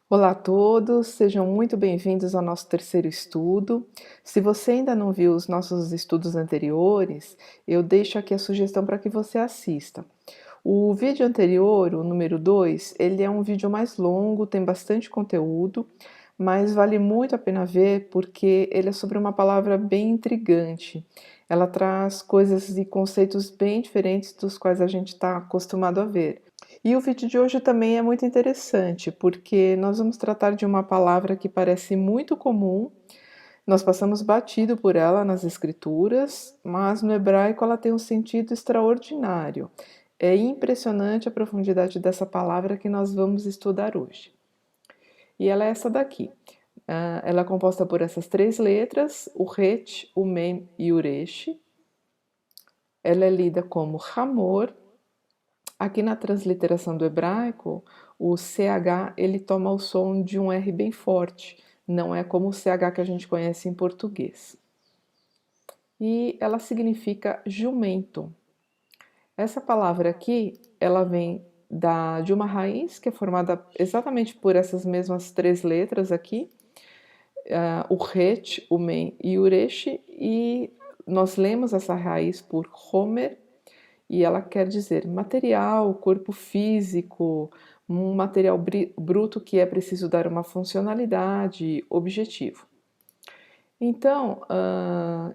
Olá a todos, sejam muito bem-vindos ao nosso terceiro estudo. Se você ainda não viu os nossos estudos anteriores, eu deixo aqui a sugestão para que você assista. O vídeo anterior, o número 2, ele é um vídeo mais longo, tem bastante conteúdo, mas vale muito a pena ver porque ele é sobre uma palavra bem intrigante. Ela traz coisas e conceitos bem diferentes dos quais a gente está acostumado a ver. E o vídeo de hoje também é muito interessante, porque nós vamos tratar de uma palavra que parece muito comum, nós passamos batido por ela nas escrituras, mas no hebraico ela tem um sentido extraordinário. É impressionante a profundidade dessa palavra que nós vamos estudar hoje. E ela é essa daqui. Ela é composta por essas três letras, o Het, o Mem e o Resh. Ela é lida como Hamor. Aqui na transliteração do hebraico, o CH ele toma o som de um R bem forte, não é como o CH que a gente conhece em português. E ela significa jumento. Essa palavra aqui, ela vem de uma raiz que é formada exatamente por essas mesmas três letras aqui, o Het, o Mem e o Resh, e nós lemos essa raiz por Homer, e ela quer dizer material, corpo físico, um material bruto que é preciso dar uma funcionalidade, objetivo. Então,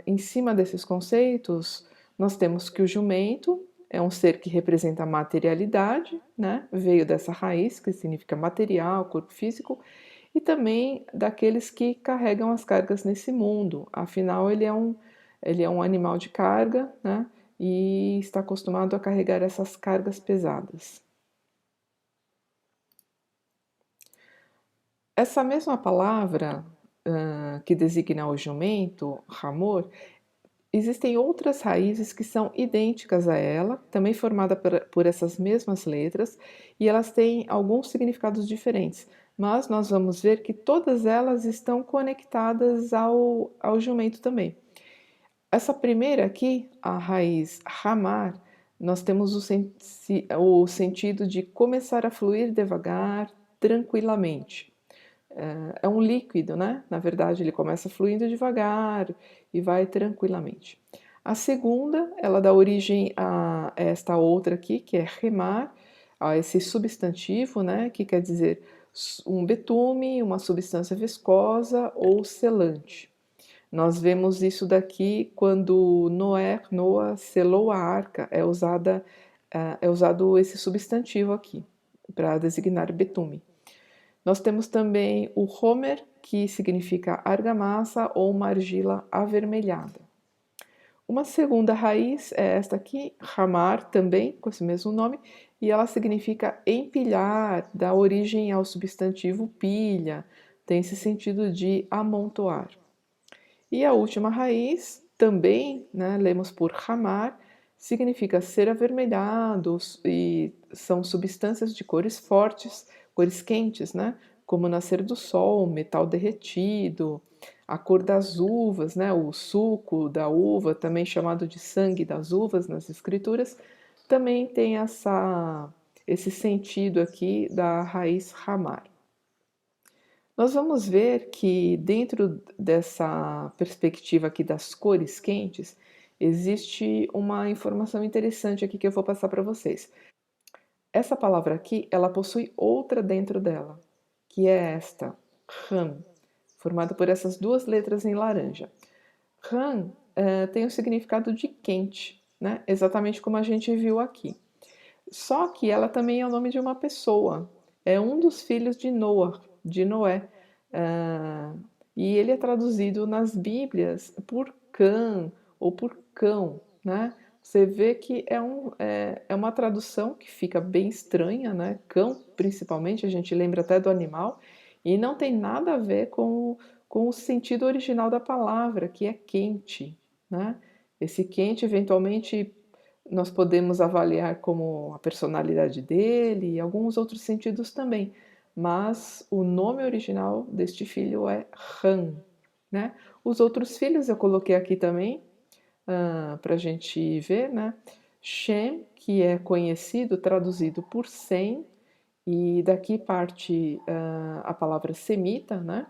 em cima desses conceitos, nós temos que o jumento é um ser que representa a materialidade, né? Veio dessa raiz que significa material, corpo físico, e também daqueles que carregam as cargas nesse mundo. Afinal, ele é um animal de carga, né? E está acostumado a carregar essas cargas pesadas. Essa mesma palavra que designa o jumento, Hamor, existem outras raízes que são idênticas a ela, também formada por essas mesmas letras, e elas têm alguns significados diferentes, mas nós vamos ver que todas elas estão conectadas ao jumento também. Essa primeira aqui, a raiz Hamar, nós temos o sentido de começar a fluir devagar, tranquilamente. É um líquido, né? Na verdade, ele começa fluindo devagar e vai tranquilamente. A segunda, ela dá origem a esta outra aqui, que é remar, a esse substantivo, né? Que quer dizer um betume, uma substância viscosa ou selante. Nós vemos isso daqui quando Noah selou a arca, é usado esse substantivo aqui para designar betume. Nós temos também o homer, que significa argamassa ou uma argila avermelhada. Uma segunda raiz é esta aqui, ramar, também com esse mesmo nome, e ela significa empilhar, dá origem ao substantivo pilha, tem esse sentido de amontoar. E a última raiz, também, né, lemos por ramar, significa ser avermelhados e são substâncias de cores fortes, cores quentes, né, como nascer do sol, metal derretido, a cor das uvas, né, o suco da uva, também chamado de sangue das uvas nas escrituras, também tem esse sentido aqui da raiz ramar. Nós vamos ver que dentro dessa perspectiva aqui das cores quentes, existe uma informação interessante aqui que eu vou passar para vocês. Essa palavra aqui, ela possui outra dentro dela, que é esta, ran, formada por essas duas letras em laranja. Ran tem o significado de quente, né? Exatamente como a gente viu aqui. Só que ela também é o nome de uma pessoa. É um dos filhos de Noah, de Noé. E ele é traduzido nas Bíblias por Cã ou por cão, né? Você vê que é uma tradução que fica bem estranha, né? Cão, principalmente, a gente lembra até do animal, e não tem nada a ver com o sentido original da palavra, que é quente, né? Esse quente, eventualmente, nós podemos avaliar como a personalidade dele e alguns outros sentidos também, mas o nome original deste filho é Han, né? Os outros filhos eu coloquei aqui também para a gente ver, né? Shem, que é conhecido, traduzido por Sem, E daqui parte a palavra semita, né?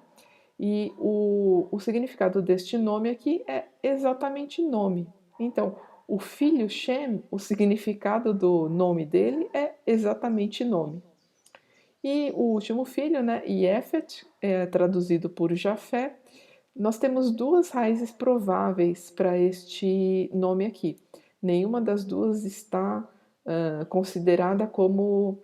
E o significado deste nome aqui é exatamente nome. Então, o filho Shem, o significado do nome dele é exatamente nome. E o último filho, né, Yefet, traduzido por Jafé, nós temos duas raízes prováveis para este nome aqui. Nenhuma das duas está considerada como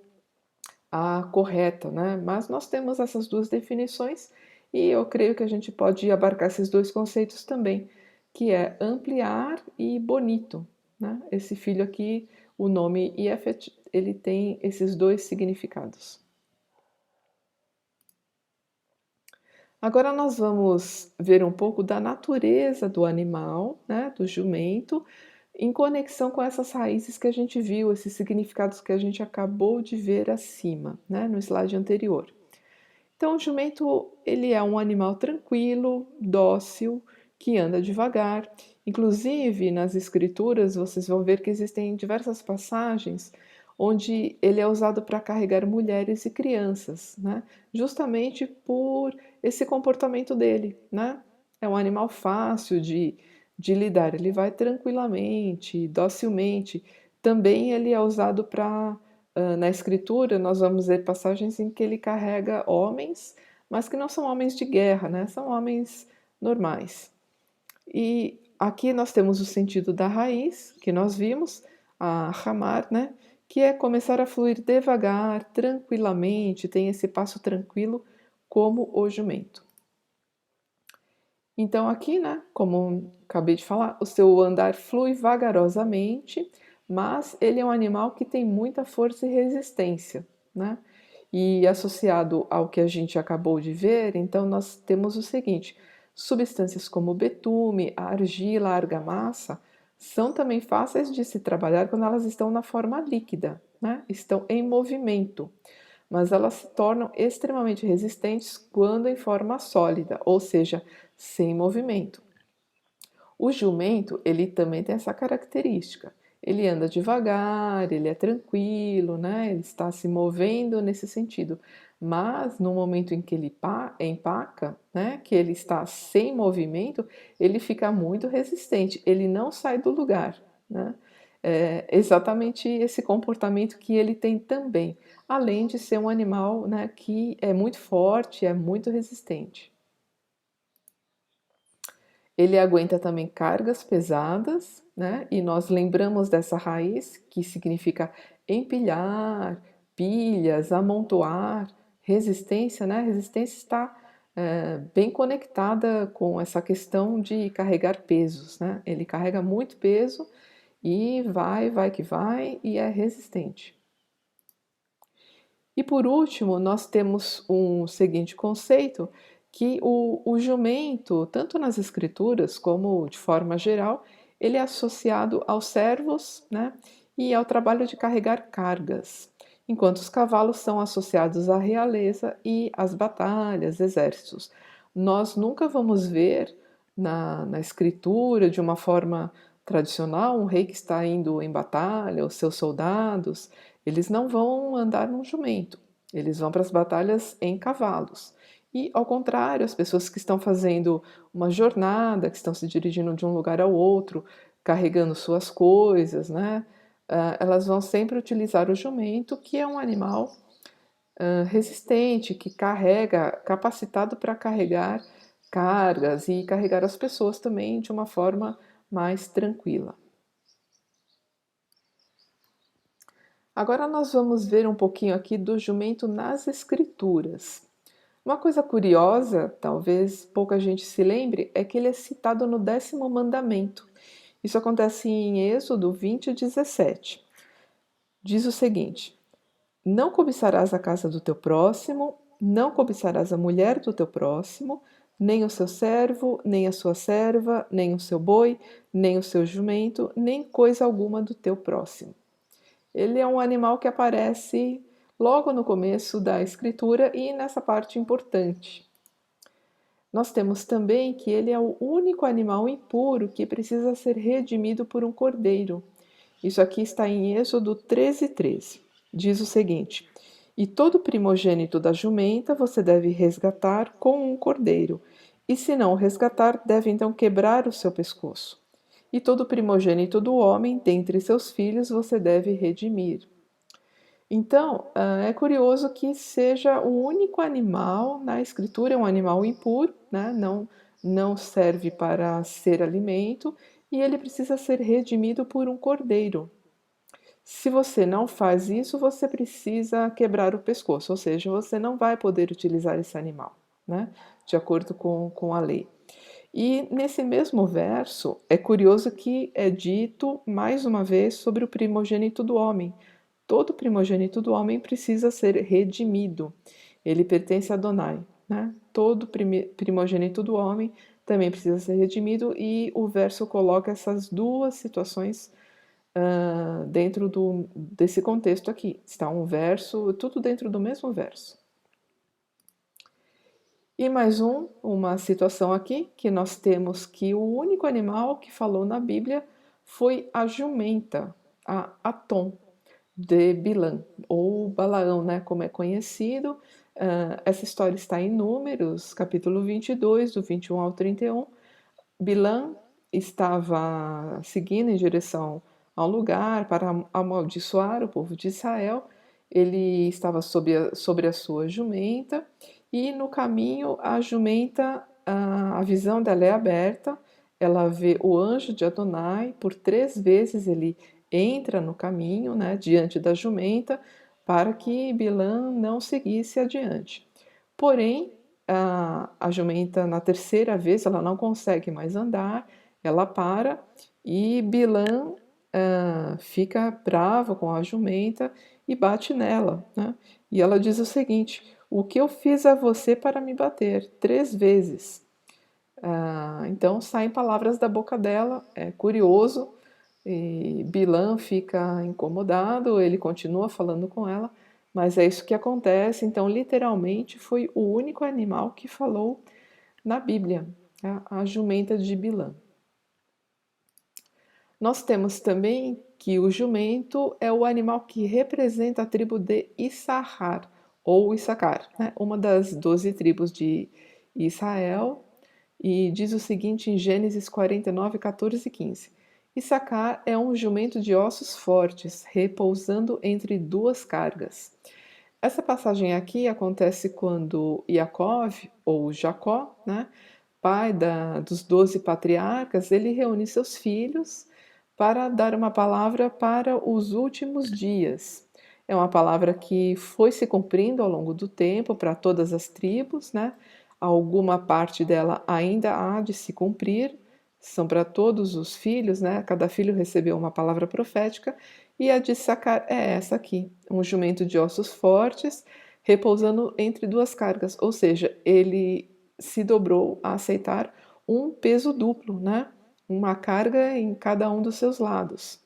a correta, né? Mas nós temos essas duas definições e eu creio que a gente pode abarcar esses dois conceitos também, que é ampliar e bonito, né? Esse filho aqui, o nome Yefet, ele tem esses dois significados. Agora nós vamos ver um pouco da natureza do animal, né, do jumento, em conexão com essas raízes que a gente viu, esses significados que a gente acabou de ver acima, né, no slide anterior. Então, o jumento, ele é um animal tranquilo, dócil, que anda devagar. Inclusive, nas escrituras, vocês vão ver que existem diversas passagens onde ele é usado para carregar mulheres e crianças, né? Justamente por esse comportamento dele, né? É um animal fácil de lidar, ele vai tranquilamente, docilmente. Também ele é usado para na escritura, nós vamos ver passagens em que ele carrega homens, mas que não são homens de guerra, né? São homens normais. E aqui nós temos o sentido da raiz, que nós vimos, a ramar, né? Que é começar a fluir devagar, tranquilamente, tem esse passo tranquilo, como o jumento. Então, aqui, né, como acabei de falar, o seu andar flui vagarosamente, mas ele é um animal que tem muita força e resistência, né? E associado ao que a gente acabou de ver, então nós temos o seguinte: substâncias como betume, a argila, a argamassa são também fáceis de se trabalhar quando elas estão na forma líquida, né? Estão em movimento, mas elas se tornam extremamente resistentes quando em forma sólida, ou seja, sem movimento. O jumento, ele também tem essa característica. Ele anda devagar, ele é tranquilo, né? Ele está se movendo nesse sentido. Mas no momento em que ele empaca, né, que ele está sem movimento, ele fica muito resistente, ele não sai do lugar, né? É exatamente esse comportamento que ele tem também, além de ser um animal, né, que é muito forte, é muito resistente. Ele aguenta também cargas pesadas, né? E nós lembramos dessa raiz que significa empilhar, pilhas, amontoar, resistência, né? Resistência está bem conectada com essa questão de carregar pesos, né? Ele carrega muito peso e vai que vai e é resistente. E por último, nós temos um seguinte conceito, que o jumento, tanto nas escrituras como de forma geral, ele é associado aos servos, né, e ao trabalho de carregar cargas, enquanto os cavalos são associados à realeza e às batalhas, exércitos. Nós nunca vamos ver na escritura, de uma forma tradicional, um rei que está indo em batalha, os seus soldados, eles não vão andar num jumento, eles vão para as batalhas em cavalos. E, ao contrário, as pessoas que estão fazendo uma jornada, que estão se dirigindo de um lugar ao outro, carregando suas coisas, né? Elas vão sempre utilizar o jumento, que é um animal resistente, que carrega, capacitado para carregar cargas e carregar as pessoas também de uma forma mais tranquila. Agora nós vamos ver um pouquinho aqui do jumento nas escrituras. Uma coisa curiosa, talvez pouca gente se lembre, é que ele é citado no 10º mandamento. Isso acontece em Êxodo 20:17. Diz o seguinte: não cobiçarás a casa do teu próximo, não cobiçarás a mulher do teu próximo, nem o seu servo, nem a sua serva, nem o seu boi, nem o seu jumento, nem coisa alguma do teu próximo. Ele é um animal que aparece logo no começo da escritura e nessa parte importante. Nós temos também que ele é o único animal impuro que precisa ser redimido por um cordeiro. Isso aqui está em Êxodo 13:13. Diz o seguinte: E todo primogênito da jumenta você deve resgatar com um cordeiro, e se não o resgatar, deve então quebrar o seu pescoço. E todo primogênito do homem, dentre seus filhos, você deve redimir. Então, é curioso que seja o único animal na escritura, é um animal impuro, né? Não serve para ser alimento, e ele precisa ser redimido por um cordeiro. Se você não faz isso, você precisa quebrar o pescoço, ou seja, você não vai poder utilizar esse animal, né? De acordo com a lei. E nesse mesmo verso, é curioso que é dito mais uma vez sobre o primogênito do homem. Todo primogênito do homem precisa ser redimido. Ele pertence a Adonai, né? Todo primogênito do homem também precisa ser redimido, e o verso coloca essas duas situações dentro desse contexto aqui. Está um verso, tudo dentro do mesmo verso. E mais uma situação aqui, que nós temos que o único animal que falou na Bíblia foi a jumenta, a Atom, de Bilã, ou Balaão, né, como é conhecido. Essa história está em Números, capítulo 22, do 21 ao 31. Bilã estava seguindo em direção ao lugar para amaldiçoar o povo de Israel. Ele estava sobre a sua jumenta, e no caminho a jumenta, a visão dela é aberta, ela vê o anjo de Adonai, por 3 vezes ele entra no caminho, né, diante da jumenta, para que Bilã não seguisse adiante. Porém, a jumenta, na terceira vez, ela não consegue mais andar, ela para, e Bilã fica bravo com a jumenta e bate nela, né? E ela diz o seguinte: o que eu fiz a você para me bater? 3 vezes. Então saem palavras da boca dela, é curioso, e Bilã fica incomodado, ele continua falando com ela, mas é isso que acontece. Então, literalmente, foi o único animal que falou na Bíblia, a jumenta de Bilã. Nós temos também que o jumento é o animal que representa a tribo de Issachar, ou Issacar, né? Uma das 12 tribos de Israel, e diz o seguinte em Gênesis 49, 14 e 15. Issacar é um jumento de ossos fortes, repousando entre duas cargas. Essa passagem aqui acontece quando Yaakov, ou Jacó, né, pai dos 12 patriarcas, ele reúne seus filhos para dar uma palavra para os últimos dias. É uma palavra que foi se cumprindo ao longo do tempo para todas as tribos, né? Alguma parte dela ainda há de se cumprir, são para todos os filhos, né? Cada filho recebeu uma palavra profética, e a de Sacar é essa aqui: um jumento de ossos fortes, repousando entre duas cargas, ou seja, ele se dobrou a aceitar um peso duplo, né? Uma carga em cada um dos seus lados.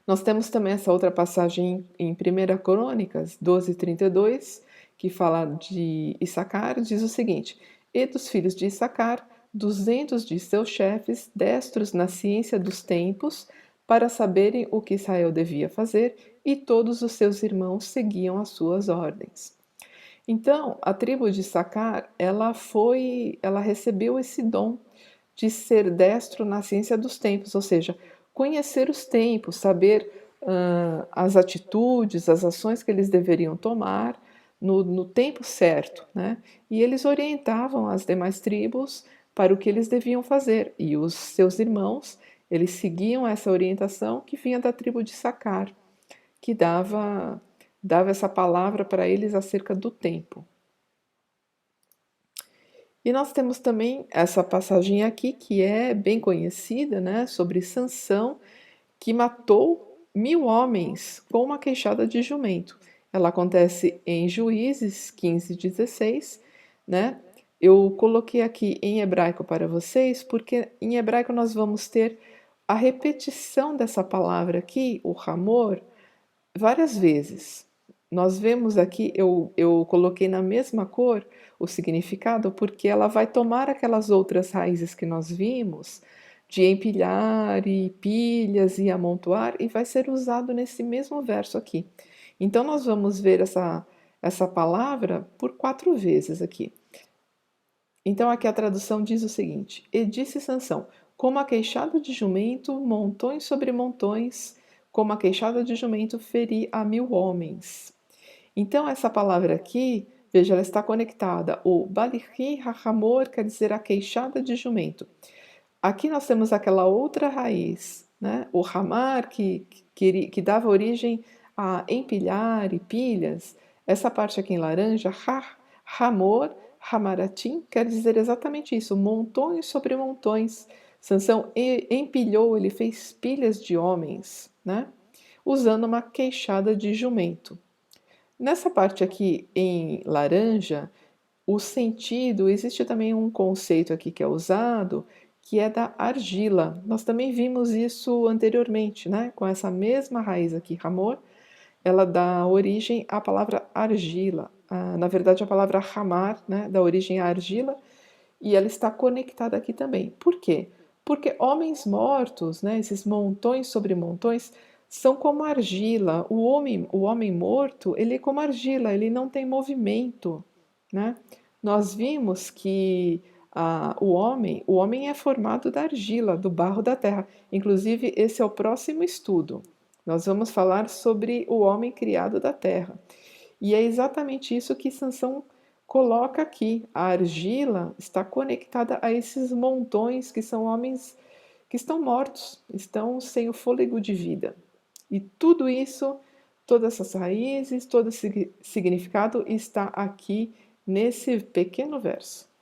Nós temos também essa outra passagem em 1 Crônicas 12:32, que fala de Issacar, diz o seguinte: e dos filhos de Issacar, 200 de seus chefes, destros na ciência dos tempos, para saberem o que Israel devia fazer, e todos os seus irmãos seguiam as suas ordens. Então, a tribo de Issacar, ela recebeu esse dom de ser destro na ciência dos tempos, ou seja, conhecer os tempos, saber as atitudes, as ações que eles deveriam tomar no tempo certo, né? E eles orientavam as demais tribos para o que eles deviam fazer, e os seus irmãos, eles seguiam essa orientação que vinha da tribo de Sacar, que dava essa palavra para eles acerca do tempo. E nós temos também essa passagem aqui que é bem conhecida, né, sobre Sansão, que matou 1000 homens com uma queixada de jumento. Ela acontece em Juízes 15:16, né? Eu coloquei aqui em hebraico para vocês, porque em hebraico nós vamos ter a repetição dessa palavra aqui, o Hamor, várias vezes. Nós vemos aqui, eu coloquei na mesma cor o significado, porque ela vai tomar aquelas outras raízes que nós vimos, de empilhar e pilhas e amontoar, e vai ser usado nesse mesmo verso aqui. Então, nós vamos ver essa palavra por 4 vezes aqui. Então, aqui a tradução diz o seguinte: E disse Sansão, como a queixada de jumento, montões sobre montões, como a queixada de jumento, feri a 1000 homens. Então, essa palavra aqui, veja, ela está conectada. O Balichi Rahamor quer dizer a queixada de jumento. Aqui nós temos aquela outra raiz, né? O Hamar, que dava origem a empilhar e pilhas. Essa parte aqui em laranja, Hamor, Hamaratim, quer dizer exatamente isso, montões sobre montões. Sansão empilhou, ele fez pilhas de homens, né? Usando uma queixada de jumento. Nessa parte aqui em laranja, o sentido, existe também um conceito aqui que é usado, que é da argila. Nós também vimos isso anteriormente, né? Com essa mesma raiz aqui, ramor, ela dá origem à palavra argila. Na verdade, a palavra ramar, né, dá origem à argila, e ela está conectada aqui também. Por quê? Porque homens mortos, né, esses montões sobre montões, são como argila. O homem morto, ele é como argila, ele não tem movimento, né? Nós vimos que o homem é formado da argila, do barro da terra. Inclusive, esse é o próximo estudo. Nós vamos falar sobre o homem criado da terra. E é exatamente isso que Sansão coloca aqui. A argila está conectada a esses montões que são homens que estão mortos, estão sem o fôlego de vida. E tudo isso, todas essas raízes, todo esse significado está aqui nesse pequeno verso.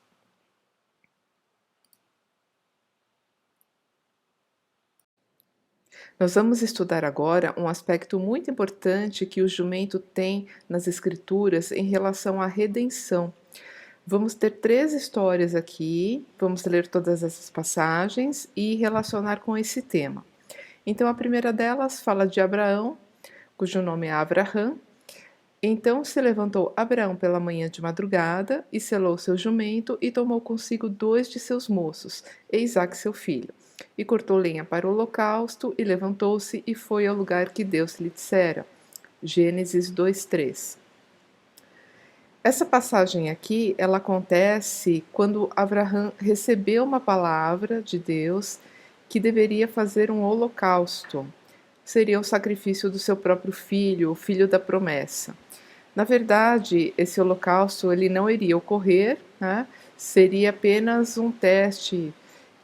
Nós vamos estudar agora um aspecto muito importante que o jumento tem nas Escrituras em relação à redenção. Vamos ter 3 histórias aqui, vamos ler todas essas passagens e relacionar com esse tema. Então, a primeira delas fala de Abraão, cujo nome é Abraham. Então se levantou Abraão pela manhã de madrugada, e selou seu jumento, e tomou consigo 2 de seus moços, e Isaque seu filho, e cortou lenha para o holocausto, e levantou-se, e foi ao lugar que Deus lhe dissera. Gênesis 2:3. Essa passagem aqui, ela acontece quando Abraão recebeu uma palavra de Deus que deveria fazer um holocausto. Seria o sacrifício do seu próprio filho, o filho da promessa. Na verdade, esse holocausto ele não iria ocorrer, né? Seria apenas um teste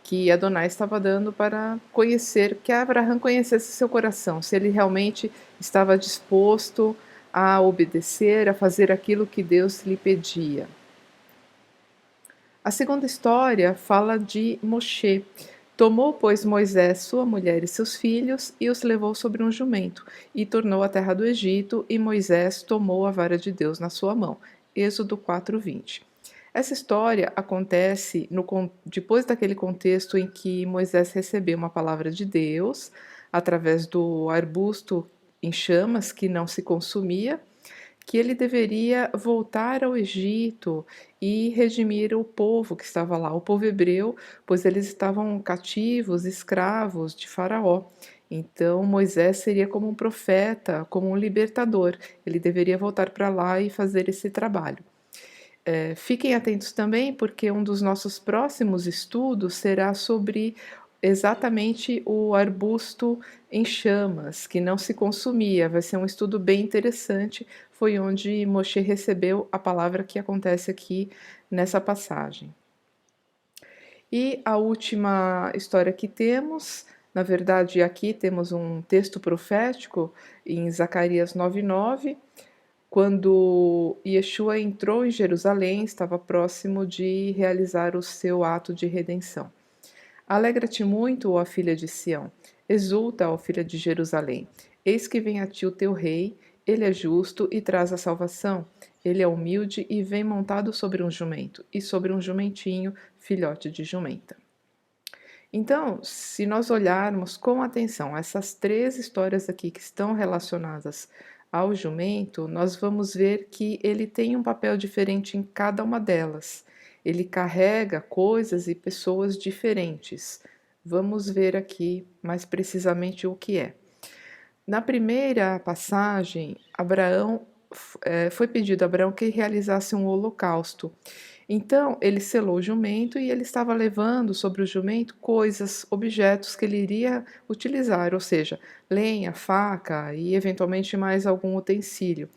que Adonai estava dando para conhecer, que Abraão conhecesse seu coração, se ele realmente estava disposto a obedecer, a fazer aquilo que Deus lhe pedia. A segunda história fala de Moshe. Tomou, pois, Moisés sua mulher e seus filhos, e os levou sobre um jumento, e tornou à terra do Egito, e Moisés tomou a vara de Deus na sua mão. Êxodo 4:20. Essa história acontece depois daquele contexto em que Moisés recebeu uma palavra de Deus, através do arbusto em chamas que não se consumia, que ele deveria voltar ao Egito e redimir o povo que estava lá, o povo hebreu, pois eles estavam cativos, escravos de Faraó. Então Moisés seria como um profeta, como um libertador. Ele deveria voltar para lá e fazer esse trabalho. Fiquem atentos também, porque um dos nossos próximos estudos será sobre exatamente o arbusto em chamas, que não se consumia. Vai ser um estudo bem interessante. Foi onde Moshe recebeu a palavra que acontece aqui nessa passagem. E a última história que temos, na verdade, aqui temos um texto profético em Zacarias 9:9. Quando Yeshua entrou em Jerusalém, estava próximo de realizar o seu ato de redenção. Alegra-te muito, ó filha de Sião, exulta, ó filha de Jerusalém. Eis que vem a ti o teu rei, ele é justo e traz a salvação. Ele é humilde e vem montado sobre um jumento, e sobre um jumentinho, filhote de jumenta. Então, se nós olharmos com atenção essas 3 histórias aqui que estão relacionadas ao jumento, nós vamos ver que ele tem um papel diferente em cada uma delas. Ele carrega coisas e pessoas diferentes. Vamos ver aqui mais precisamente o que é. Na primeira passagem, foi pedido a Abraão que realizasse um holocausto. Então, ele selou o jumento e ele estava levando sobre o jumento coisas, objetos que ele iria utilizar, ou seja, lenha, faca e eventualmente mais algum utensílio.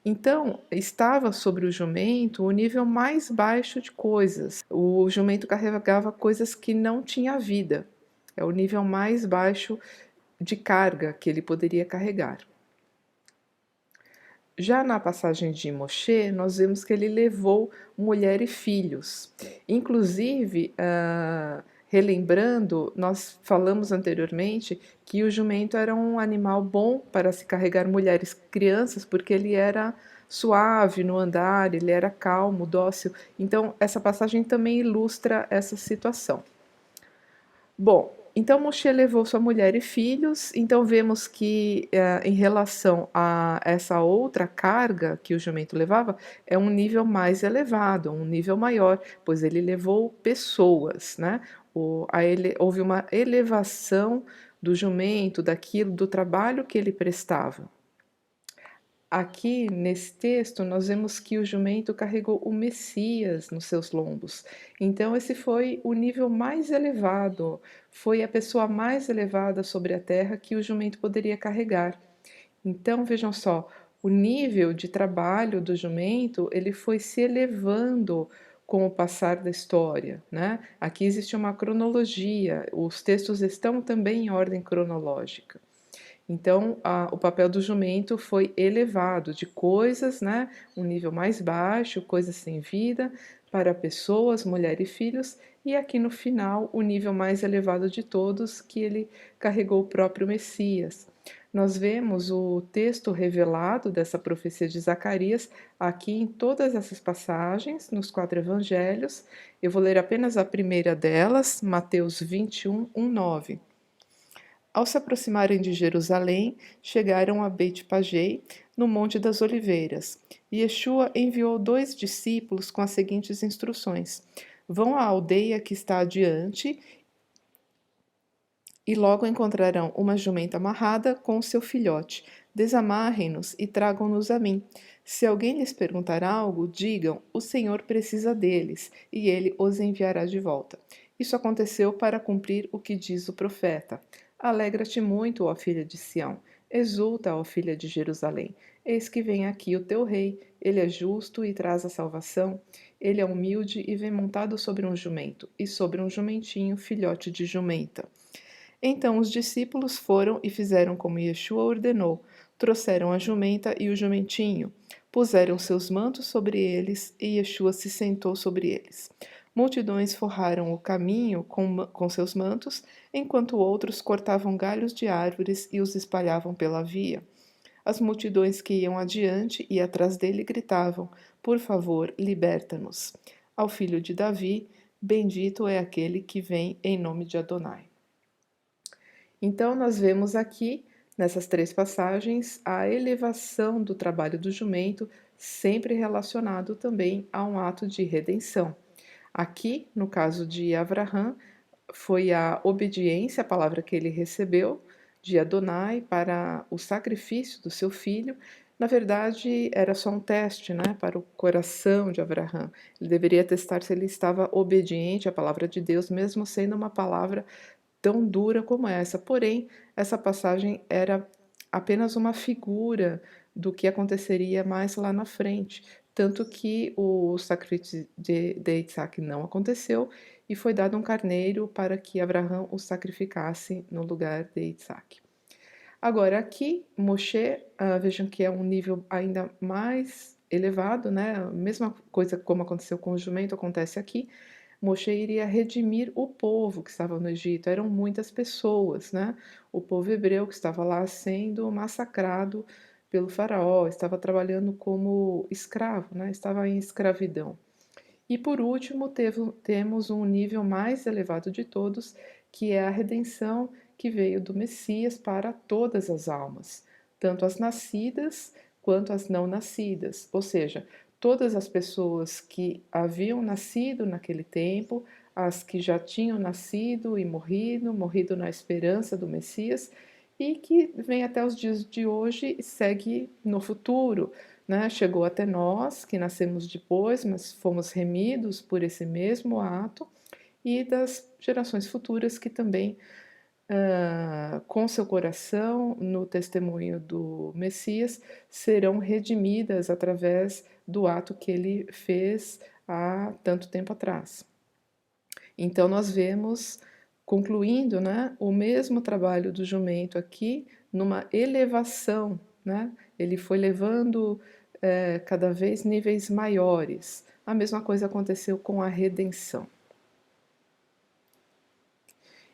Então, estava sobre o jumento o nível mais baixo de coisas. O jumento carregava coisas que não tinha vida. É o nível mais baixo de carga que ele poderia carregar. Já na passagem de Moshe, nós vemos que ele levou mulher e filhos. Inclusive, relembrando, nós falamos anteriormente que o jumento era um animal bom para se carregar mulheres e crianças, porque ele era suave no andar, ele era calmo, dócil. Então, essa passagem também ilustra essa situação. Bom, então Moshe levou sua mulher e filhos, então vemos que em relação a essa outra carga que o jumento levava, é um nível mais elevado, um nível maior, pois ele levou pessoas, né? Houve uma elevação do jumento, daquilo, do trabalho que ele prestava. Aqui nesse texto, nós vemos que o jumento carregou o Messias nos seus lombos. Então, esse foi o nível mais elevado, foi a pessoa mais elevada sobre a terra que o jumento poderia carregar. Então, vejam só, o nível de trabalho do jumento, ele foi se elevando com o passar da história, né? Aqui existe uma cronologia, os textos estão também em ordem cronológica. Então, o papel do jumento foi elevado de coisas, né, um nível mais baixo, coisas sem vida, para pessoas, mulher e filhos, e aqui no final, o nível mais elevado de todos, que ele carregou o próprio Messias. Nós vemos o texto revelado dessa profecia de Zacarias aqui em todas essas passagens, nos 4 evangelhos. Eu vou ler apenas a primeira delas, Mateus 21, 1, 9. Ao se aproximarem de Jerusalém, chegaram a Beit-Pagei, no Monte das Oliveiras. Yeshua enviou 2 discípulos com as seguintes instruções: vão à aldeia que está adiante e logo encontrarão uma jumenta amarrada com o seu filhote. Desamarrem-nos e tragam-nos a mim. Se alguém lhes perguntar algo, digam: o Senhor precisa deles, e ele os enviará de volta. Isso aconteceu para cumprir o que diz o profeta. Alegra-te muito, ó filha de Sião. Exulta, ó filha de Jerusalém. Eis que vem aqui o teu rei. Ele é justo e traz a salvação. Ele é humilde e vem montado sobre um jumento, e sobre um jumentinho, filhote de jumenta. Então os discípulos foram e fizeram como Yeshua ordenou. Trouxeram a jumenta e o jumentinho. Puseram seus mantos sobre eles, e Yeshua se sentou sobre eles. Multidões forraram o caminho com seus mantos, enquanto outros cortavam galhos de árvores e os espalhavam pela via. As multidões que iam adiante e atrás dele gritavam: por favor, liberta-nos. Ao filho de Davi, bendito é aquele que vem em nome de Adonai. Então, nós vemos aqui, nessas 3 passagens, a elevação do trabalho do jumento, sempre relacionado também a um ato de redenção. Aqui, no caso de Avraham, foi a obediência à palavra que ele recebeu de Adonai para o sacrifício do seu filho. Na verdade, era só um teste, né, para o coração de Avraham. Ele deveria testar se ele estava obediente à palavra de Deus, mesmo sendo uma palavra tão dura como essa. Porém, essa passagem era apenas uma figura do que aconteceria mais lá na frente. Tanto que o sacrifício de Isaac não aconteceu e foi dado um carneiro para que Abraão o sacrificasse no lugar de Isaac. Agora, aqui, Moshe, vejam que é um nível ainda mais elevado, né? A mesma coisa como aconteceu com o jumento acontece aqui. Moshe iria redimir o povo que estava no Egito. Eram muitas pessoas, né? O povo hebreu que estava lá sendo massacrado pelo faraó, estava trabalhando como escravo, né? Estava em escravidão. E por último, temos um nível mais elevado de todos, que é a redenção que veio do Messias para todas as almas, tanto as nascidas quanto as não nascidas, ou seja, todas as pessoas que haviam nascido naquele tempo, as que já tinham nascido e morrido na esperança do Messias, e que vem até os dias de hoje e segue no futuro, né? Chegou até nós, que nascemos depois, mas fomos remidos por esse mesmo ato, e das gerações futuras que também, com seu coração no testemunho do Messias, serão redimidas através do ato que ele fez há tanto tempo atrás. Então, nós vemos, concluindo, né, o mesmo trabalho do jumento aqui, numa elevação, né? Ele foi levando cada vez níveis maiores. A mesma coisa aconteceu com a redenção.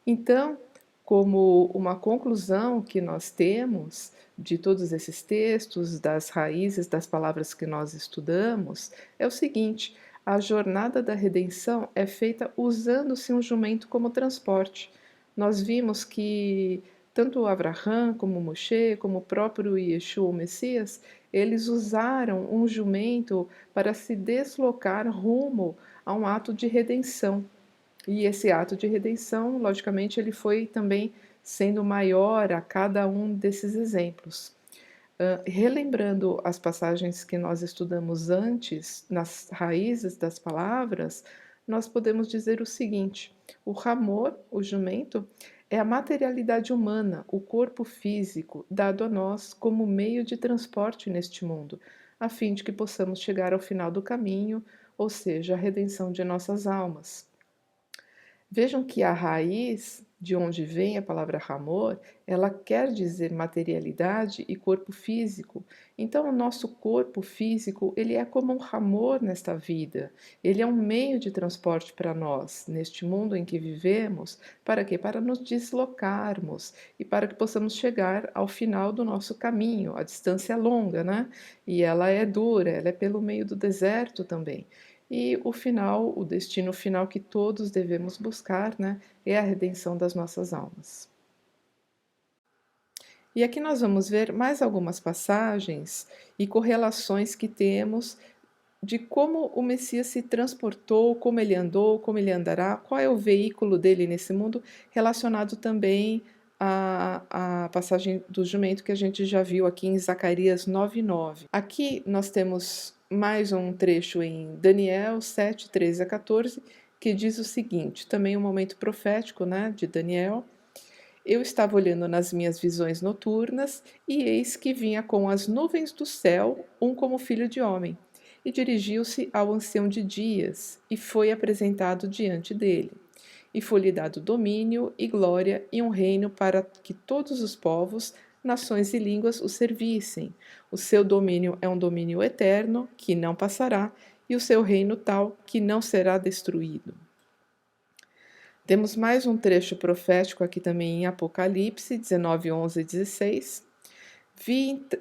Então, como uma conclusão que nós temos de todos esses textos, das raízes das palavras que nós estudamos, é o seguinte: a jornada da redenção é feita usando-se um jumento como transporte. Nós vimos que tanto Abraão, como Moshe, como o próprio Yeshua, o Messias, eles usaram um jumento para se deslocar rumo a um ato de redenção. E esse ato de redenção, logicamente, ele foi também sendo maior a cada um desses exemplos. Relembrando as passagens que nós estudamos antes, nas raízes das palavras, nós podemos dizer o seguinte: o Hamor, o jumento, é a materialidade humana, o corpo físico, dado a nós como meio de transporte neste mundo, a fim de que possamos chegar ao final do caminho, ou seja, a redenção de nossas almas. Vejam que a raiz de onde vem a palavra amor, ela quer dizer materialidade e corpo físico. Então, o nosso corpo físico, ele é como um amor nesta vida. Ele é um meio de transporte para nós, neste mundo em que vivemos. Para quê? Para nos deslocarmos e para que possamos chegar ao final do nosso caminho. A distância é longa, né? E ela é dura, ela é pelo meio do deserto também. E o final, o destino final que todos devemos buscar, né, é a redenção das nossas almas. E aqui nós vamos ver mais algumas passagens e correlações que temos de como o Messias se transportou, como ele andou, como ele andará, qual é o veículo dele nesse mundo, relacionado também à passagem do jumento que a gente já viu aqui em Zacarias 9:9. Aqui nós temos mais um trecho em Daniel 7, 13 a 14, que diz o seguinte, também um momento profético, né, de Daniel. Eu estava olhando nas minhas visões noturnas, e eis que vinha com as nuvens do céu um como filho de homem, e dirigiu-se ao ancião de dias, e foi apresentado diante dele. E foi-lhe dado domínio e glória e um reino para que todos os povos, nações e línguas o servissem. O seu domínio é um domínio eterno, que não passará, e o seu reino tal, que não será destruído. Temos mais um trecho profético aqui também em Apocalipse 19, 11 e 16.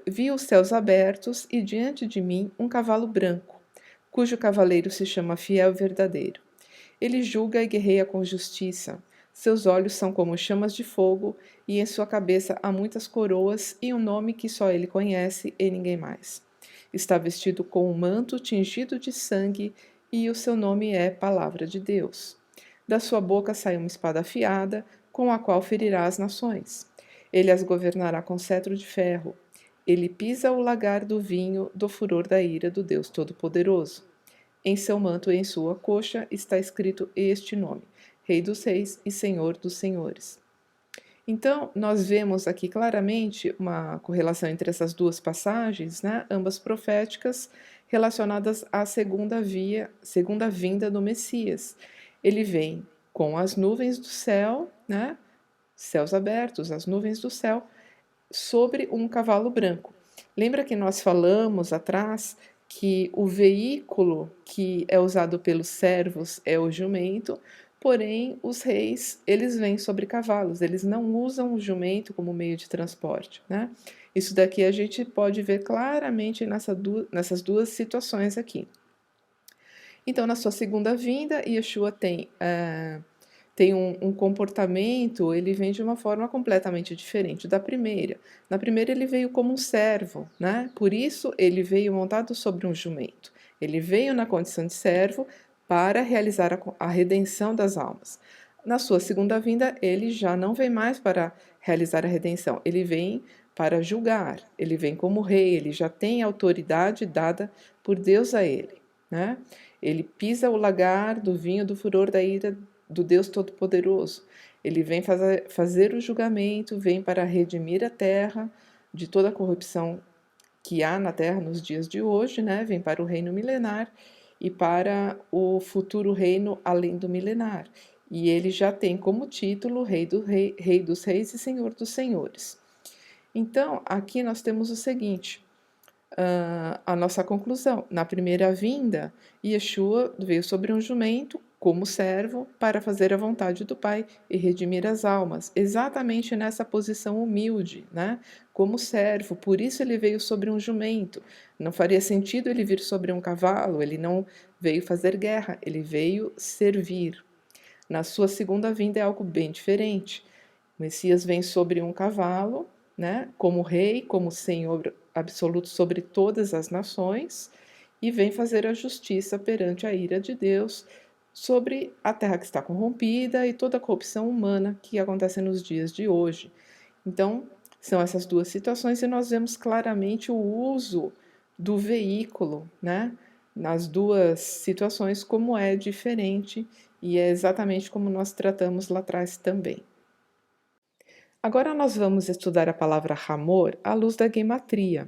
Vi os céus abertos e diante de mim um cavalo branco, cujo cavaleiro se chama Fiel e Verdadeiro. Ele julga e guerreia com justiça. Seus olhos são como chamas de fogo e em sua cabeça há muitas coroas e um nome que só ele conhece e ninguém mais. Está vestido com um manto tingido de sangue e o seu nome é Palavra de Deus. Da sua boca sai uma espada afiada, com a qual ferirá as nações. Ele as governará com cetro de ferro. Ele pisa o lagar do vinho do furor da ira do Deus Todo-Poderoso. Em seu manto e em sua coxa está escrito este nome: Rei dos Reis e Senhor dos Senhores. Então, nós vemos aqui claramente uma correlação entre essas duas passagens, né, ambas proféticas, relacionadas à segunda vinda do Messias. Ele vem com as nuvens do céu, né, céus abertos, as nuvens do céu, sobre um cavalo branco. Lembra que nós falamos atrás que o veículo que é usado pelos servos é o jumento, porém os reis, eles vêm sobre cavalos, eles não usam o jumento como meio de transporte, né? Isso daqui a gente pode ver claramente nessas duas situações aqui. Então, na sua segunda vinda, Yeshua tem um comportamento, ele vem de uma forma completamente diferente da primeira. Na primeira ele veio como um servo, né? Por isso ele veio montado sobre um jumento. Ele veio na condição de servo para realizar a redenção das almas. Na sua segunda vinda, ele já não vem mais para realizar a redenção. Ele vem para julgar, ele vem como rei, ele já tem autoridade dada por Deus a ele, né? Ele pisa o lagar do vinho do furor da ira do Deus Todo-Poderoso. Ele vem fazer o julgamento, vem para redimir a terra de toda a corrupção que há na terra nos dias de hoje, né? Vem para o reino milenar e para o futuro reino além do milenar. E ele já tem como título Rei dos Reis e Senhor dos Senhores. Então, aqui nós temos o seguinte, a nossa conclusão. Na primeira vinda, Yeshua veio sobre um jumento como servo para fazer a vontade do Pai e redimir as almas, exatamente nessa posição humilde, né? Como servo, por isso ele veio sobre um jumento. Não faria sentido ele vir sobre um cavalo, ele não veio fazer guerra, ele veio servir. Na sua segunda vinda é algo bem diferente. O Messias vem sobre um cavalo, né? Como rei, como senhor absoluto sobre todas as nações, e vem fazer a justiça perante a ira de Deus sobre a terra que está corrompida e toda a corrupção humana que acontece nos dias de hoje. Então, são essas duas situações e nós vemos claramente o uso do veículo, né? Nas duas situações, como é diferente e é exatamente como nós tratamos lá atrás também. Agora nós vamos estudar a palavra Hamor à luz da gematria.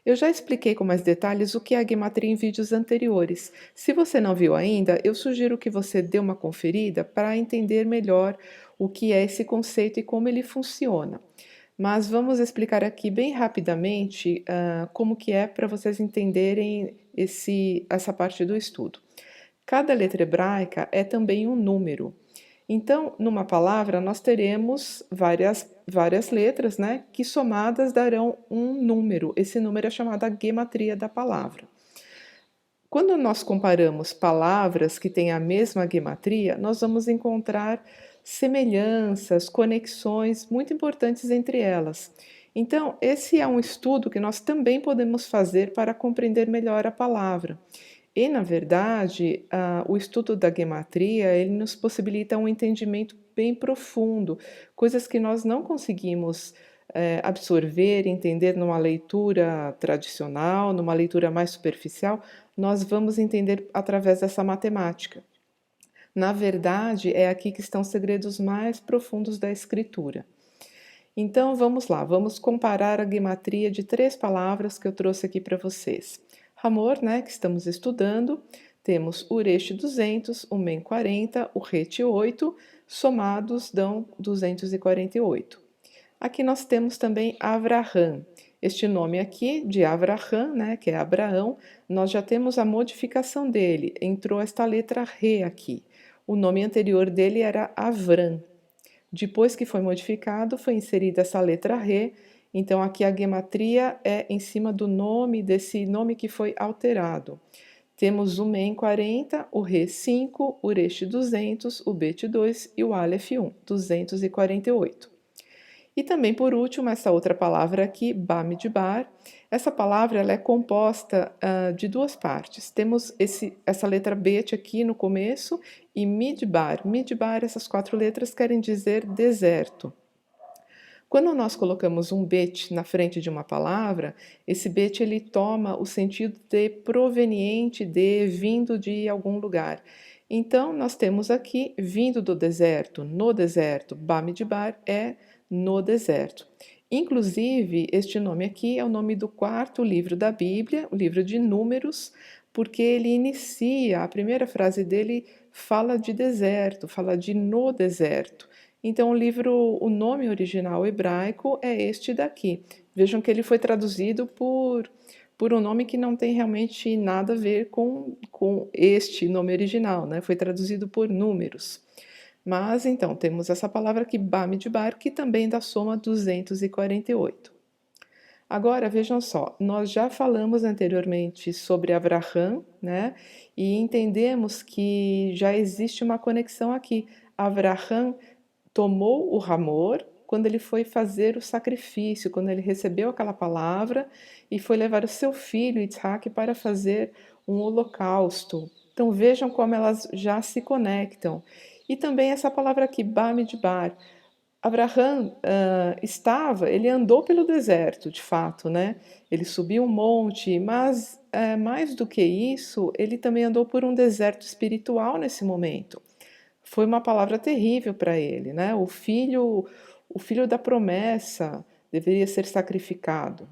Eu já expliquei com mais detalhes o que é a gematria em vídeos anteriores. Se você não viu ainda, eu sugiro que você dê uma conferida para entender melhor o que é esse conceito e como ele funciona. Mas vamos explicar aqui bem rapidamente como que é para vocês entenderem essa parte do estudo. Cada letra hebraica é também um número. Então, numa palavra, nós teremos várias letras, né, que somadas darão um número. Esse número é chamado a gematria da palavra. Quando nós comparamos palavras que têm a mesma gematria, nós vamos encontrar semelhanças, conexões muito importantes entre elas. Então, esse é um estudo que nós também podemos fazer para compreender melhor a palavra. E, na verdade, o estudo da gematria, ele nos possibilita um entendimento bem profundo, coisas que nós não conseguimos absorver, entender numa leitura tradicional, numa leitura mais superficial, nós vamos entender através dessa matemática. Na verdade, é aqui que estão os segredos mais profundos da escritura. Então, vamos lá, vamos comparar a gematria de 3 palavras que eu trouxe aqui para vocês. Hamor, né, que estamos estudando, temos o Uresh 200, o Men 40, o Het 8, somados dão 248. Aqui nós temos também Avraham. Este nome aqui, de Avraham, né, que é Abraão, nós já temos a modificação dele, entrou esta letra Re aqui. O nome anterior dele era Avram. Depois que foi modificado, foi inserida essa letra Re, então aqui a gematria é em cima do nome, desse nome que foi alterado. Temos o Men 40, o Re 5, o Resh 200, o Bet 2 e o Aleph 1, 248. E também, por último, essa outra palavra aqui, Bamidbar. Essa palavra ela é composta de 2 partes. Temos essa letra Bet aqui no começo e Midbar. Midbar, essas 4 letras querem dizer deserto. Quando nós colocamos um bet na frente de uma palavra, esse bet ele toma o sentido de proveniente de, vindo de algum lugar. Então, nós temos aqui vindo do deserto, no deserto. Bamidbar é no deserto. Inclusive, este nome aqui é o nome do 4º livro da Bíblia, o livro de Números, porque ele inicia, a primeira frase dele fala de deserto, fala de no deserto. Então, o nome original hebraico é este daqui. Vejam que ele foi traduzido por um nome que não tem realmente nada a ver com este nome original, né? Foi traduzido por números. Mas, então, temos essa palavra aqui, Bamidbar, que também dá soma 248. Agora, vejam só, nós já falamos anteriormente sobre Avraham, né? E entendemos que já existe uma conexão aqui. Avraham tomou o Hamor quando ele foi fazer o sacrifício, quando ele recebeu aquela palavra e foi levar o seu filho Isaac para fazer um holocausto. Então vejam como elas já se conectam. E também essa palavra aqui, Bamidbar. Abraham ele andou pelo deserto, de fato, né? Ele subiu um monte, mas mais do que isso, ele também andou por um deserto espiritual nesse momento. Foi uma palavra terrível para ele, né? O filho da promessa deveria ser sacrificado.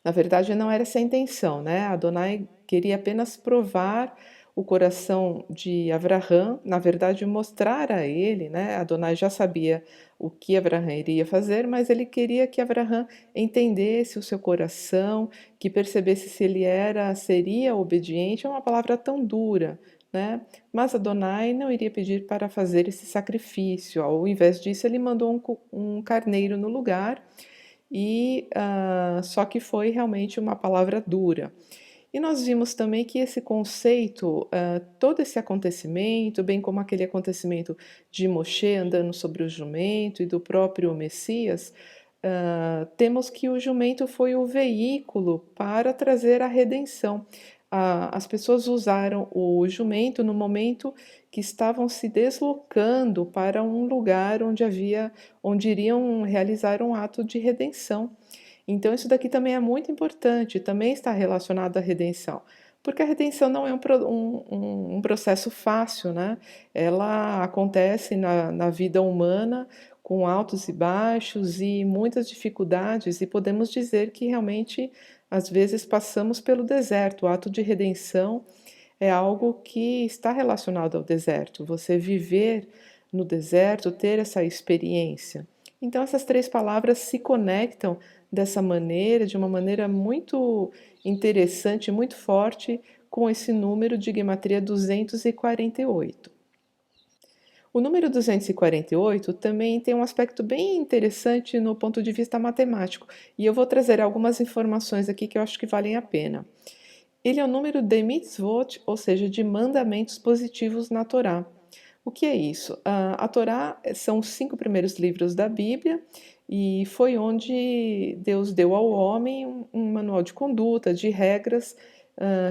Na verdade, não era essa a intenção, né? Adonai queria apenas provar o coração de Abraham, na verdade, mostrar a ele, né? Adonai já sabia o que Abraham iria fazer, mas ele queria que Abraham entendesse o seu coração, que percebesse se ele seria obediente. É uma palavra tão dura, né? Mas Adonai não iria pedir para fazer esse sacrifício. Ao invés disso, ele mandou um carneiro no lugar e só que foi realmente uma palavra dura. E nós vimos também que esse conceito, todo esse acontecimento, bem como aquele acontecimento de Moshe andando sobre o jumento e do próprio Messias, temos que o jumento foi o veículo para trazer a redenção. As pessoas usaram o jumento no momento que estavam se deslocando para um lugar onde iriam realizar um ato de redenção. Então, isso daqui também é muito importante, também está relacionado à redenção, porque a redenção não é um processo fácil, né? Ela acontece na vida humana com altos e baixos e muitas dificuldades, e podemos dizer que realmente, às vezes, passamos pelo deserto. O ato de redenção é algo que está relacionado ao deserto, você viver no deserto, ter essa experiência. Então, essas três palavras se conectam dessa maneira, de uma maneira muito interessante, muito forte, com esse número de gematria 248. O número 248 também tem um aspecto bem interessante no ponto de vista matemático, e eu vou trazer algumas informações aqui que eu acho que valem a pena. Ele é o número de mitzvot, ou seja, de mandamentos positivos na Torá. O que é isso? A Torá são os 5 primeiros livros da Bíblia e foi onde Deus deu ao homem um manual de conduta, de regras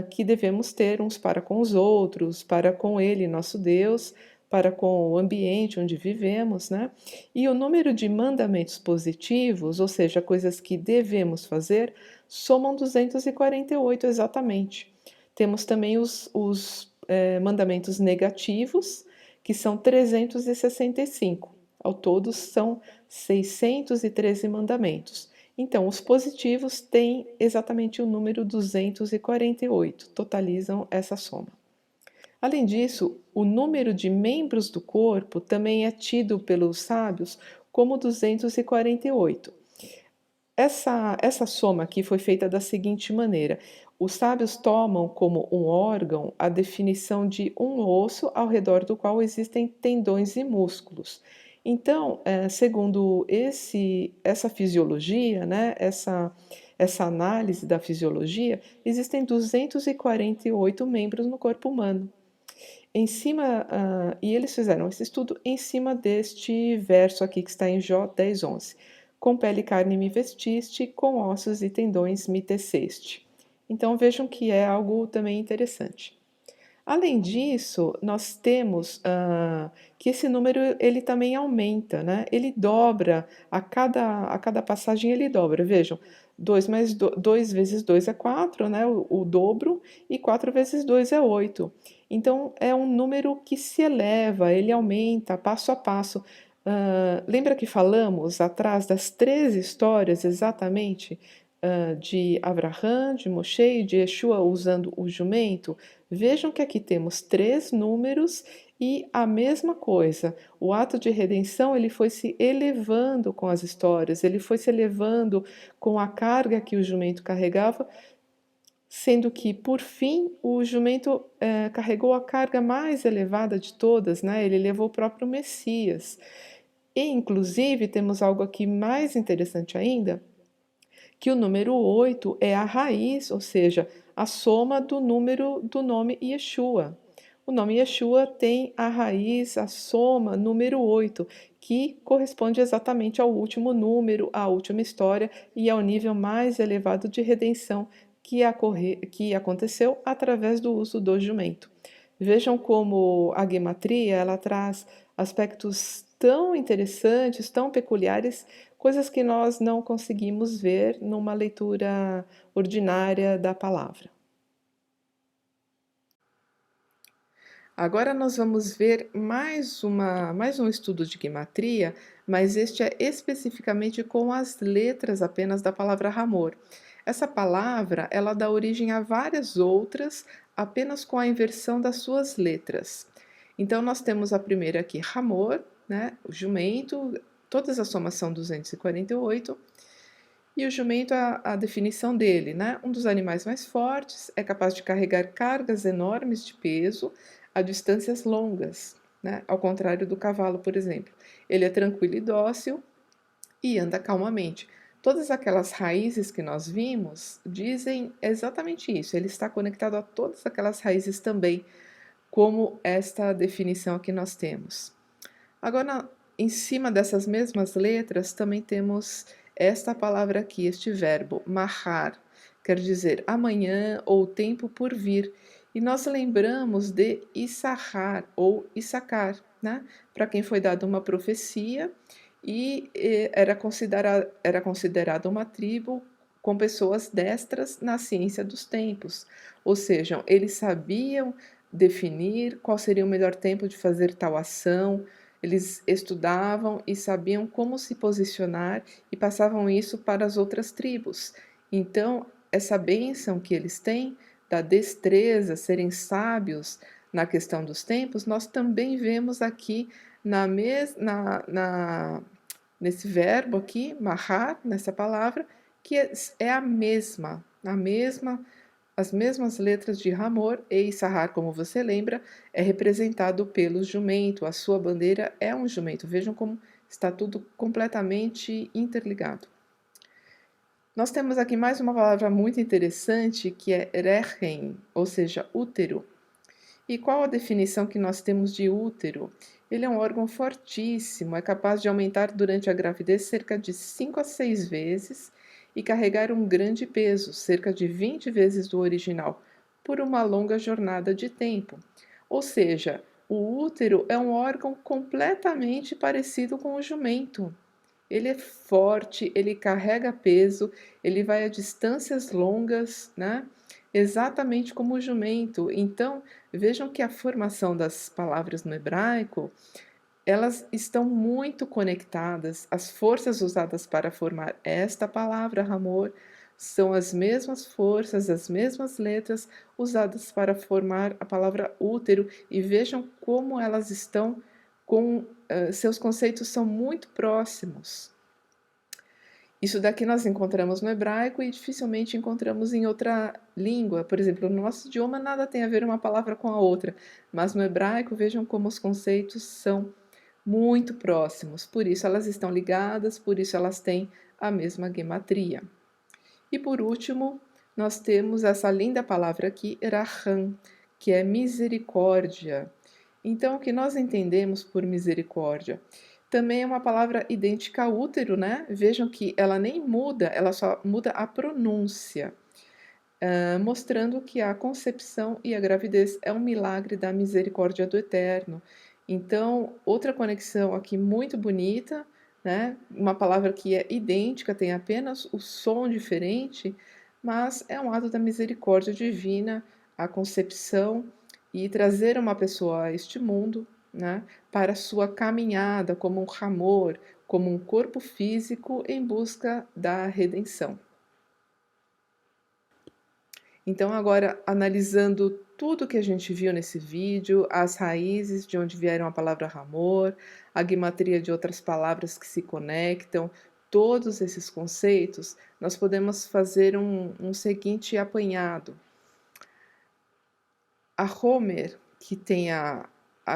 que devemos ter uns para com os outros, para com Ele, nosso Deus, para com o ambiente onde vivemos, né? E o número de mandamentos positivos, ou seja, coisas que devemos fazer, somam 248 exatamente. Temos também os mandamentos negativos, que são 365. Ao todo, são 613 mandamentos. Então, os positivos têm exatamente o número 248, totalizam essa soma. Além disso, o número de membros do corpo também é tido pelos sábios como 248. Essa soma aqui foi feita da seguinte maneira: os sábios tomam como um órgão a definição de um osso ao redor do qual existem tendões e músculos. Então, segundo essa fisiologia, né, essa análise da fisiologia, existem 248 membros no corpo humano. E eles fizeram esse estudo em cima deste verso aqui que está em Jó 10:11. Com pele e carne me vestiste, com ossos e tendões me teceste. Então vejam que é algo também interessante. Além disso, nós temos que esse número ele também aumenta, né? Ele dobra, a cada passagem ele dobra. Vejam, 2 vezes 2 é 4, né? O dobro, e 4 vezes 2 é 8. Então, é um número que se eleva, ele aumenta passo a passo. Lembra que falamos atrás das 3 histórias exatamente de Abraham, de Moshe e de Yeshua usando o jumento? Vejam que aqui temos 3 números e a mesma coisa. O ato de redenção ele foi se elevando com as histórias, ele foi se elevando com a carga que o jumento carregava, sendo que, por fim, o jumento carregou a carga mais elevada de todas, né? Ele levou o próprio Messias. E, inclusive, temos algo aqui mais interessante ainda, que o número 8 é a raiz, ou seja, a soma do número do nome Yeshua. O nome Yeshua tem a raiz, a soma, número 8, que corresponde exatamente ao último número, à última história e ao nível mais elevado de redenção que aconteceu através do uso do jumento. Vejam como a gematria ela traz aspectos tão interessantes, tão peculiares, coisas que nós não conseguimos ver numa leitura ordinária da palavra. Agora nós vamos ver mais um estudo de guimatria, mas este é especificamente com as letras apenas da palavra Hamor. Essa palavra, ela dá origem a várias outras, apenas com a inversão das suas letras. Então nós temos a primeira aqui, Hamor, né, o jumento, todas as somas são 248, e o jumento, a definição dele, né? Um dos animais mais fortes, é capaz de carregar cargas enormes de peso a distâncias longas, né? Ao contrário do cavalo, por exemplo. Ele é tranquilo e dócil e anda calmamente. Todas aquelas raízes que nós vimos dizem exatamente isso. Ele está conectado a todas aquelas raízes também, como esta definição que nós temos. Agora, em cima dessas mesmas letras, também temos esta palavra aqui, este verbo, mahar, quer dizer amanhã ou tempo por vir. E nós lembramos de Issachar ou Issacar, né? Para quem foi dada uma profecia e era considerada uma tribo com pessoas destras na ciência dos tempos. Ou seja, eles sabiam definir qual seria o melhor tempo de fazer tal ação, eles estudavam e sabiam como se posicionar e passavam isso para as outras tribos. Então, essa bênção que eles têm, da destreza, serem sábios na questão dos tempos, nós também vemos aqui nesse verbo aqui, mahar, nessa palavra, que é a mesma, as mesmas letras de Hamor e Issachar, como você lembra, é representado pelo jumento. A sua bandeira é um jumento. Vejam como está tudo completamente interligado. Nós temos aqui mais uma palavra muito interessante que é rechem, ou seja, útero. E qual a definição que nós temos de útero? Ele é um órgão fortíssimo, é capaz de aumentar durante a gravidez cerca de 5 a 6 vezes e carregar um grande peso, cerca de 20 vezes do original, por uma longa jornada de tempo. Ou seja, o útero é um órgão completamente parecido com o jumento. Ele é forte, ele carrega peso, ele vai a distâncias longas, né? Exatamente como o jumento. Então, vejam que a formação das palavras no hebraico, elas estão muito conectadas. As forças usadas para formar esta palavra, Hamor, são as mesmas forças, as mesmas letras usadas para formar a palavra útero. E vejam como elas estão com seus conceitos são muito próximos. Isso daqui nós encontramos no hebraico e dificilmente encontramos em outra língua. Por exemplo, no nosso idioma nada tem a ver uma palavra com a outra, mas no hebraico vejam como os conceitos são muito próximos. Por isso elas estão ligadas, por isso elas têm a mesma gematria. E por último, nós temos essa linda palavra aqui, raham, que é misericórdia. Então, o que nós entendemos por misericórdia? Também é uma palavra idêntica a útero, né? Vejam que ela nem muda, ela só muda a pronúncia, mostrando que a concepção e a gravidez é um milagre da misericórdia do Eterno. Então, outra conexão aqui muito bonita, né? Uma palavra que é idêntica, tem apenas o som diferente, mas é um ato da misericórdia divina, a concepção e trazer uma pessoa a este mundo, né, para sua caminhada como um Hamor, como um corpo físico em busca da redenção. Então, agora, analisando tudo que a gente viu nesse vídeo, as raízes de onde vieram a palavra Hamor, a gematria de outras palavras que se conectam, todos esses conceitos, nós podemos fazer um seguinte apanhado. A Homer, que tem a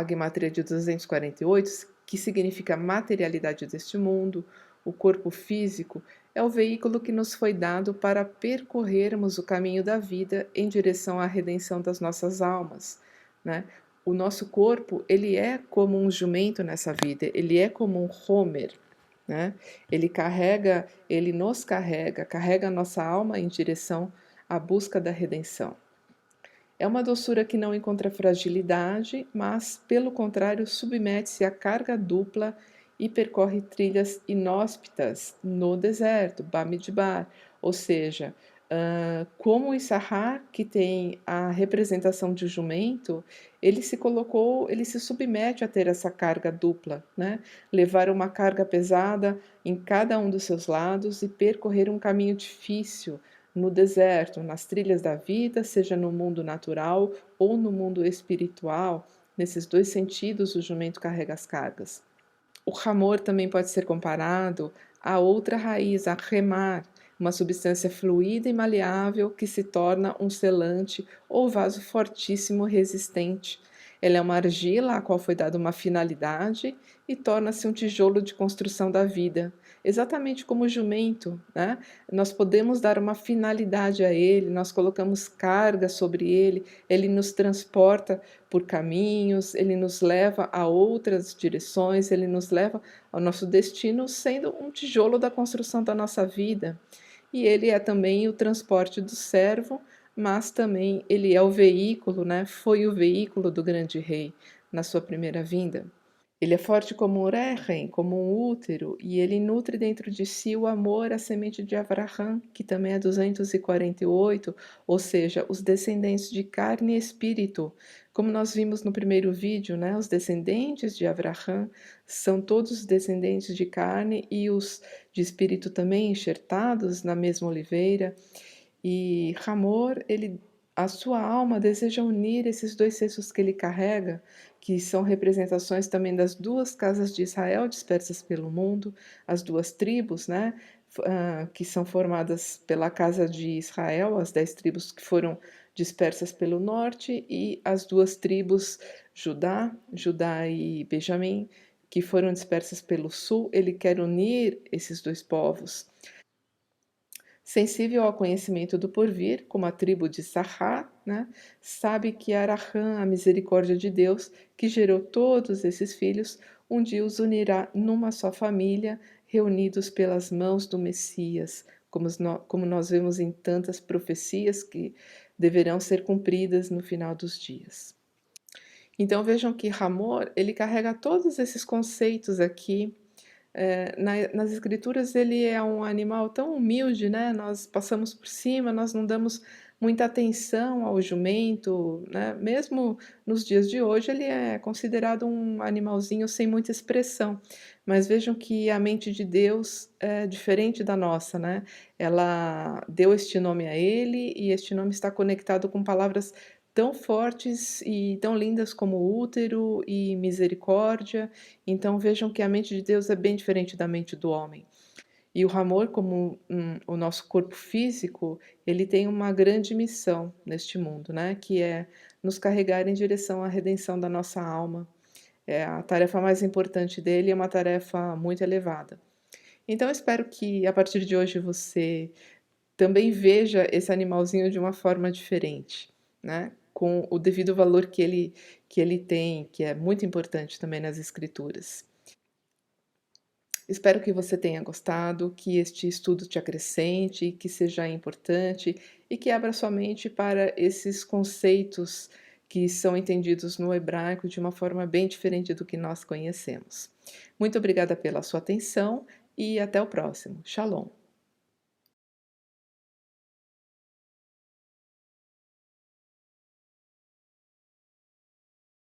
gematria de 248, que significa materialidade deste mundo, o corpo físico, é o veículo que nos foi dado para percorrermos o caminho da vida em direção à redenção das nossas almas, né? O nosso corpo, ele é como um jumento nessa vida, ele é como um Homer, né? Ele nos carrega a nossa alma em direção à busca da redenção. É uma doçura que não encontra fragilidade, mas, pelo contrário, submete-se à carga dupla e percorre trilhas inóspitas no deserto, Bamidbar, ou seja, como o Issachar, que tem a representação de jumento, ele se colocou, ele se submete a ter essa carga dupla, né? Levar uma carga pesada em cada um dos seus lados e percorrer um caminho difícil no deserto, nas trilhas da vida, seja no mundo natural ou no mundo espiritual. Nesses dois sentidos, o jumento carrega as cargas. O ramor também pode ser comparado a outra raiz, a remar, uma substância fluida e maleável que se torna um selante ou vaso fortíssimo resistente. Ela é uma argila à qual foi dada uma finalidade e torna-se um tijolo de construção da vida. Exatamente como o jumento, né? Nós podemos dar uma finalidade a ele, nós colocamos carga sobre ele, ele nos transporta por caminhos, ele nos leva a outras direções, ele nos leva ao nosso destino, sendo um tijolo da construção da nossa vida. E ele é também o transporte do servo, mas também ele é o veículo, né? Foi o veículo do grande rei na sua primeira vinda. Ele é forte como um rehen, como um útero, e ele nutre dentro de si o amor à semente de Avraham, que também é 248, ou seja, os descendentes de carne e espírito. Como nós vimos no primeiro vídeo, né, os descendentes de Avraham são todos descendentes de carne e os de espírito também enxertados na mesma oliveira. E Hamor, a sua alma deseja unir esses dois cestos que ele carrega, que são representações também das duas casas de Israel dispersas pelo mundo, as duas tribos, né, que são formadas pela casa de Israel, as 10 tribos que foram dispersas pelo norte, e as duas tribos Judá e Benjamim, que foram dispersas pelo sul. Ele quer unir esses dois povos. Sensível ao conhecimento do porvir, como a tribo de Sahá, né, sabe que Arahã, a misericórdia de Deus, que gerou todos esses filhos, um dia os unirá numa só família, reunidos pelas mãos do Messias, como nós vemos em tantas profecias que deverão ser cumpridas no final dos dias. Então vejam que Ramor, ele carrega todos esses conceitos aqui nas escrituras ele é um animal tão humilde, né? Nós passamos por cima, nós não damos muita atenção ao jumento, né? Mesmo nos dias de hoje ele é considerado um animalzinho sem muita expressão. Mas vejam que a mente de Deus é diferente da nossa, né? Ela deu este nome a ele e este nome está conectado com palavras tão fortes e tão lindas como útero e misericórdia. Então vejam que a mente de Deus é bem diferente da mente do homem. E o amor, como o nosso corpo físico, ele tem uma grande missão neste mundo, né? Que é nos carregar em direção à redenção da nossa alma. É a tarefa mais importante dele, é uma tarefa muito elevada. Então eu espero que a partir de hoje você também veja esse animalzinho de uma forma diferente, né? Com o devido valor que ele tem, que é muito importante também nas escrituras. Espero que você tenha gostado, que este estudo te acrescente, que seja importante e que abra sua mente para esses conceitos que são entendidos no hebraico de uma forma bem diferente do que nós conhecemos. Muito obrigada pela sua atenção e até o próximo. Shalom.